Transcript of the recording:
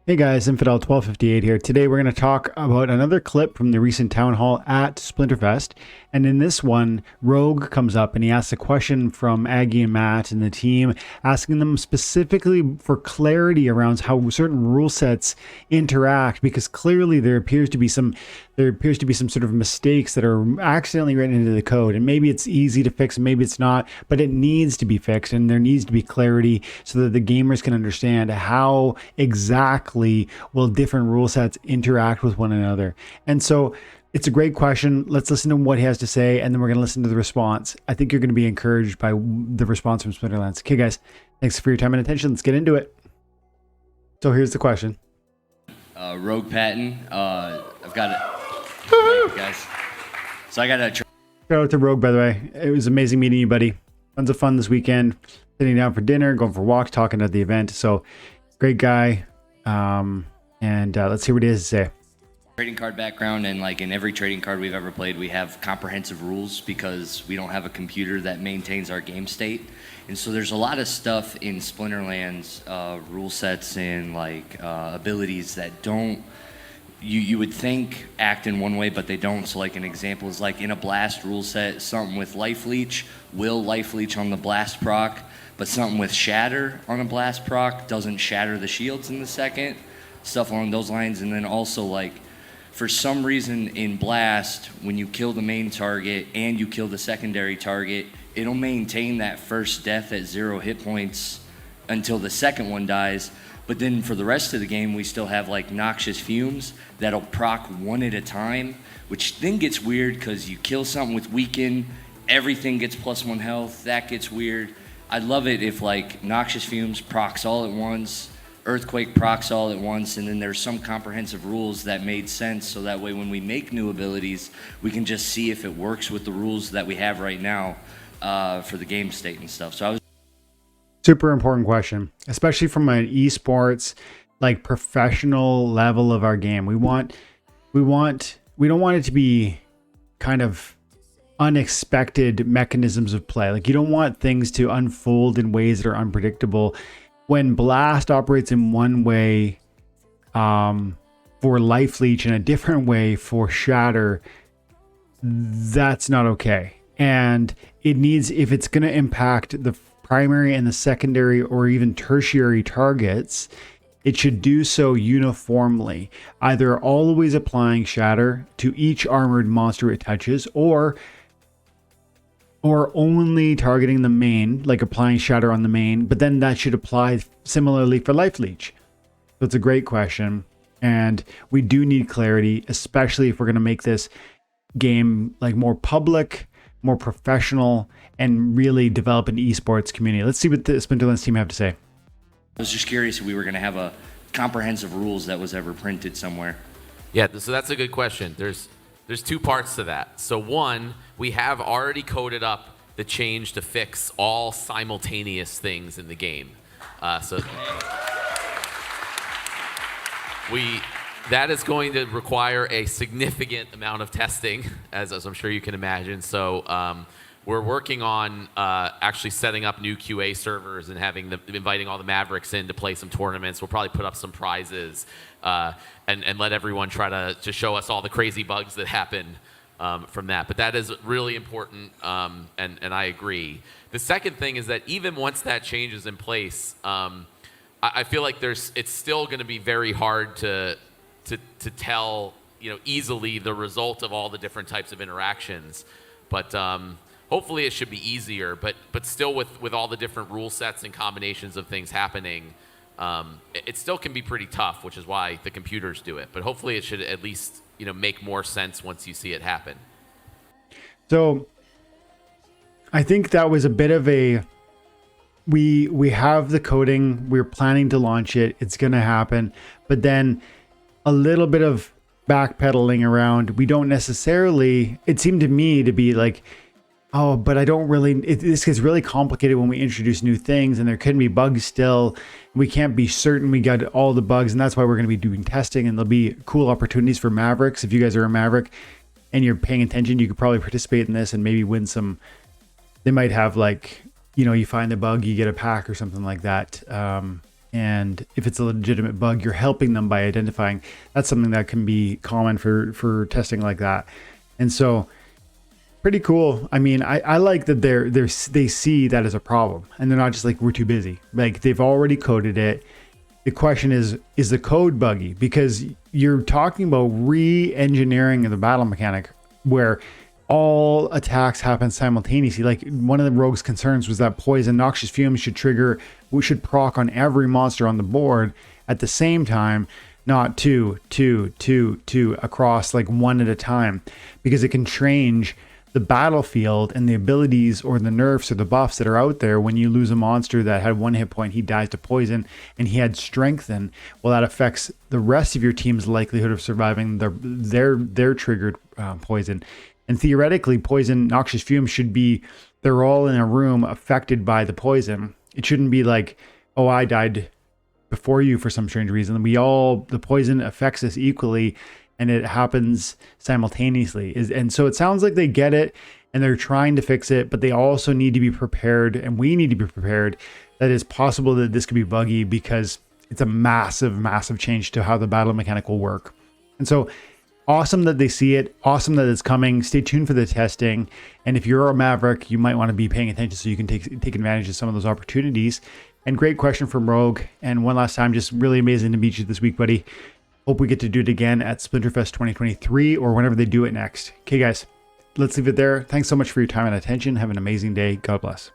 Hey guys, Infidel 1258 here. Today we're going to talk about another clip from the recent town hall at Splinterfest. And in this one, Rogue comes up and he asks a question from Aggie and Matt and the team, asking them specifically for clarity around how certain rule sets interact, because clearly there appears to be some sort of mistakes that are accidentally written into the code. And maybe it's easy to fix, maybe it's not, but it needs to be fixed and there needs to be clarity so that the gamers can understand how exactly will different rule sets interact with one another. And so it's a great question. Let's listen to what he has to say, and then we're going to listen to the response. I think you're going to be encouraged by the response from Splinterlands. Okay, guys, thanks for your time and attention. Let's get into it. So here's the question. Rogue Patton. I've got it. Thank you, guys. So I got a... Shout out to Rogue, by the way. It was amazing meeting you, buddy. Tons of fun this weekend. Sitting down for dinner, going for walks, talking at the event. So great guy. Let's see what he has to say. Trading card background, and like in every trading card we've ever played, we have comprehensive rules because we don't have a computer that maintains our game state. And so there's a lot of stuff in Splinterlands, rule sets and like abilities that don't, you would think act in one way, but they don't. So like an example is like in a blast rule set, something with life leech will life leech on the blast proc, but something with shatter on a blast proc doesn't shatter the shields in the second, stuff along those lines. And then also like, for some reason in blast, when you kill the main target and you kill the secondary target, it'll maintain that first death at 0 hit points until the second one dies. But then for the rest of the game, we still have like noxious fumes that'll proc one at a time, which then gets weird because you kill something with weaken, everything gets +1 health, that gets weird. I'd love it if like noxious fumes procs all at once, earthquake procs all at once, and then there's some comprehensive rules that made sense so that way when we make new abilities, we can just see if it works with the rules that we have right now for the game state and stuff. So I was Super important question, especially from an esports, like professional level of our game. We don't want it to be kind of unexpected mechanisms of play. Like you don't want things to unfold in ways that are unpredictable. When blast operates in one way for life leech and a different way for shatter, that's not okay. And it needs, if it's going to impact the primary and the secondary or even tertiary targets, it should do so uniformly, either always applying shatter to each armored monster it touches, or only targeting the main, like applying shatter on the main, but then that should apply similarly for life leech. So it's a great question, and we do need clarity, especially if we're going to make this game like more public, more professional, and really develop an esports community. Let's see what the Splinterlands team have to say. I was just curious if we were going to have a comprehensive rules that was ever printed somewhere. Yeah, so that's a good question. There's two parts to that. So one, we have already coded up the change to fix all simultaneous things in the game. That is going to require a significant amount of testing, as I'm sure you can imagine. So we're working on actually setting up new QA servers and inviting all the Mavericks in to play some tournaments. We'll probably put up some prizes and let everyone try to show us all the crazy bugs that happen from that. But that is really important, and I agree. The second thing is that even once that change is in place, I feel like it's still going to be very hard to tell easily the result of all the different types of interactions. But hopefully it should be easier. But still with all the different rule sets and combinations of things happening, it still can be pretty tough, which is why the computers do it. But hopefully it should at least make more sense once you see it happen. So I think that was a bit of a, we have the coding, we're planning to launch it, it's going to happen, but then a little bit of backpedaling around. We don't necessarily, it seemed to me to be like, oh, but I don't really, this gets really complicated when we introduce new things and there can be bugs still. We can't be certain we got all the bugs, and that's why we're going to be doing testing, and there'll be cool opportunities for Mavericks. If you guys are a Maverick and you're paying attention, you could probably participate in this and maybe win some, they might have like, you find the bug, you get a pack or something like that. And if it's a legitimate bug, you're helping them by identifying. That's something that can be common for testing like that. And so pretty cool. I mean, I like that they see that as a problem, and they're not just like, we're too busy. Like, they've already coded it. The question is the code buggy? Because you're talking about re-engineering the battle mechanic where all attacks happen simultaneously. Like, one of the rogue's concerns was that poison, noxious fumes should proc on every monster on the board at the same time, not two across, like one at a time, because it can change the battlefield and the abilities or the nerfs or the buffs that are out there. When you lose a monster that had 1 hit point, he dies to poison, and he had strengthen. Well, that affects the rest of your team's likelihood of surviving their triggered poison. And theoretically, poison, noxious fumes they're all in a room affected by the poison. It shouldn't be like, oh, I died before you for some strange reason. The poison affects us equally, and it happens simultaneously. And so it sounds like they get it and they're trying to fix it, but they also need to be prepared, and we need to be prepared that it's possible that this could be buggy, because it's a massive, massive change to how the battle mechanic will work. And so awesome that they see it. Awesome that it's coming. Stay tuned for the testing. And if you're a Maverick, you might want to be paying attention so you can take advantage of some of those opportunities. And great question from Rogue. And one last time, just really amazing to meet you this week, buddy. Hope we get to do it again at Splinterfest 2023 or whenever they do it next. Okay, guys, let's leave it there. Thanks so much for your time and attention. Have an amazing day. God bless.